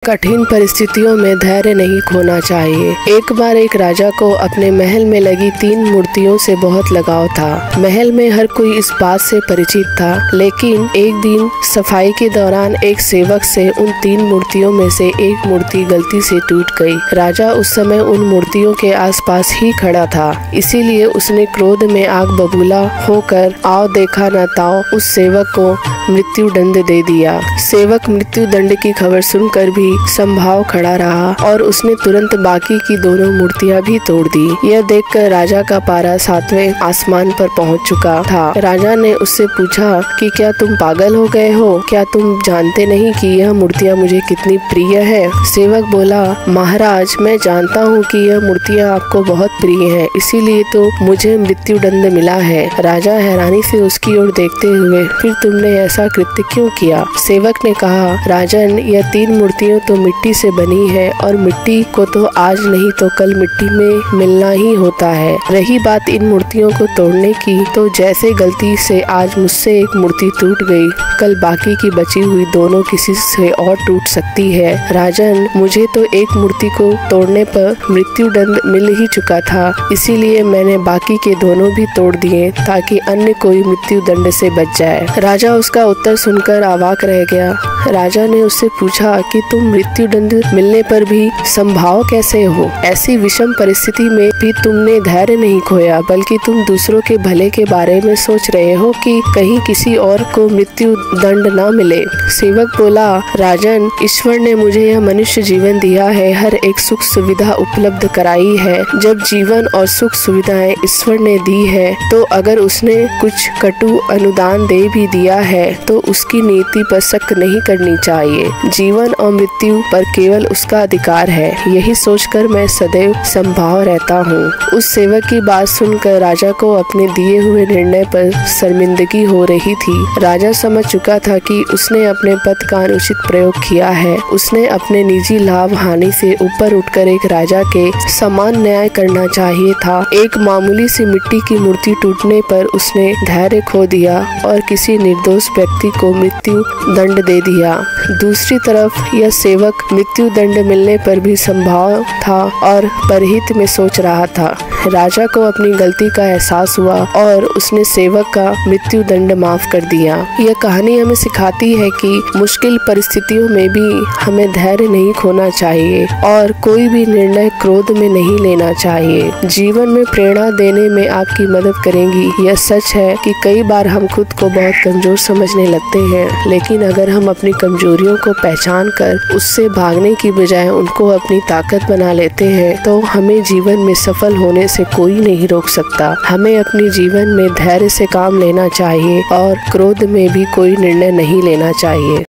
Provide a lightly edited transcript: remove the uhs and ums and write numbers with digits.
कठिन परिस्थितियों में धैर्य नहीं खोना चाहिए। एक बार एक राजा को अपने महल में लगी 3 मूर्तियों से बहुत लगाव था। महल में हर कोई इस बात से परिचित था, लेकिन एक दिन सफाई के दौरान एक सेवक से उन 3 मूर्तियों में से एक मूर्ति गलती से टूट गई। राजा उस समय उन मूर्तियों के आसपास ही खड़ा था, इसीलिए उसने क्रोध में आग बबूला होकर आओ देखा न ताओ उस सेवक को मृत्यु दंड दे दिया। सेवक मृत्यु दंड की खबर सुनकर भी संभाव खड़ा रहा और उसने तुरंत बाकी की दोनों मूर्तियां भी तोड़ दी। यह देखकर राजा का पारा 7वें आसमान पर पहुंच चुका था। राजा ने उससे पूछा कि क्या तुम पागल हो गए हो? क्या तुम जानते नहीं कि यह मूर्तियां मुझे कितनी प्रिय है? सेवक बोला, महाराज, मैं जानता हूँ कि यह मूर्तियां आपको बहुत प्रिय है, इसीलिए तो मुझे मृत्यु दंड मिला है। राजा हैरानी से उसकी ओर देखते हुए, फिर तुमने ऐसा कृत्य क्यों किया? सेवक ने कहा, राजन, यह 3 मूर्तियां तो मिट्टी से बनी है और मिट्टी को तो आज नहीं तो कल मिट्टी में मिलना ही होता है। रही बात इन मूर्तियों को तोड़ने की, तो जैसे गलती से आज मुझसे एक मूर्ति टूट गई, कल बाकी की बची हुई दोनों किसी से और टूट सकती है। राजन, मुझे तो एक मूर्ति को तोड़ने पर मृत्यु दंड मिल ही चुका था, इसीलिए मैंने बाकी के दोनों भी तोड़ दिए ताकि अन्य कोई मृत्यु दंड से बच जाए। राजा उसका उत्तर सुनकर अवाक रह गया। राजा ने उससे पूछा कि तुम मृत्यु दंड मिलने पर भी संभाव कैसे हो? ऐसी विषम परिस्थिति में भी तुमने धैर्य नहीं खोया, बल्कि तुम दूसरों के भले के बारे में सोच रहे हो कि कहीं किसी और को मृत्यु दंड न मिले। सेवक बोला, राजन, ईश्वर ने मुझे यह मनुष्य जीवन दिया है, हर एक सुख सुविधा उपलब्ध कराई है। जब जीवन और सुख सुविधाएं ईश्वर ने दी है, तो अगर उसने कुछ कटु अनुदान दे भी दिया है तो उसकी नीति पर शक नहीं करनी चाहिए। जीवन और मृत्यु पर केवल उसका अधिकार है, यही सोचकर मैं सदैव संभाव रहता हूँ। उस सेवक की बात सुनकर राजा को अपने दिए हुए निर्णय पर शर्मिंदगी हो रही थी। राजा समझ चुका था कि उसने अपने पद का अनुचित प्रयोग किया है। उसने अपने निजी लाभ हानि से ऊपर उठकर एक राजा के समान न्याय करना चाहिए था। एक मामूली सी मिट्टी की मूर्ति टूटने पर उसने धैर्य खो दिया और किसी निर्दोष व्यक्ति को मृत्यु दंड दे दिया। दूसरी तरफ यह सेवक मृत्यु दंड मिलने पर भी संभाव था और परहित में सोच रहा था। राजा को अपनी गलती का एहसास हुआ और उसने सेवक का मृत्यु दंड माफ कर दिया। यह कहानी हमें सिखाती है कि मुश्किल परिस्थितियों में भी हमें धैर्य नहीं खोना चाहिए और कोई भी निर्णय क्रोध में नहीं लेना चाहिए। जीवन में प्रेरणा देने में आपकी मदद करेंगी। यह सच है कि कई बार हम खुद को बहुत कमजोर समझने लगते हैं, लेकिन अगर हम अपनी कमजोरियों को पहचान कर उससे भागने की बजाय उनको अपनी ताकत बना लेते हैं, तो हमें जीवन में सफल होने से कोई नहीं रोक सकता। हमें अपने जीवन में धैर्य से काम लेना चाहिए और क्रोध में भी कोई निर्णय नहीं लेना चाहिए।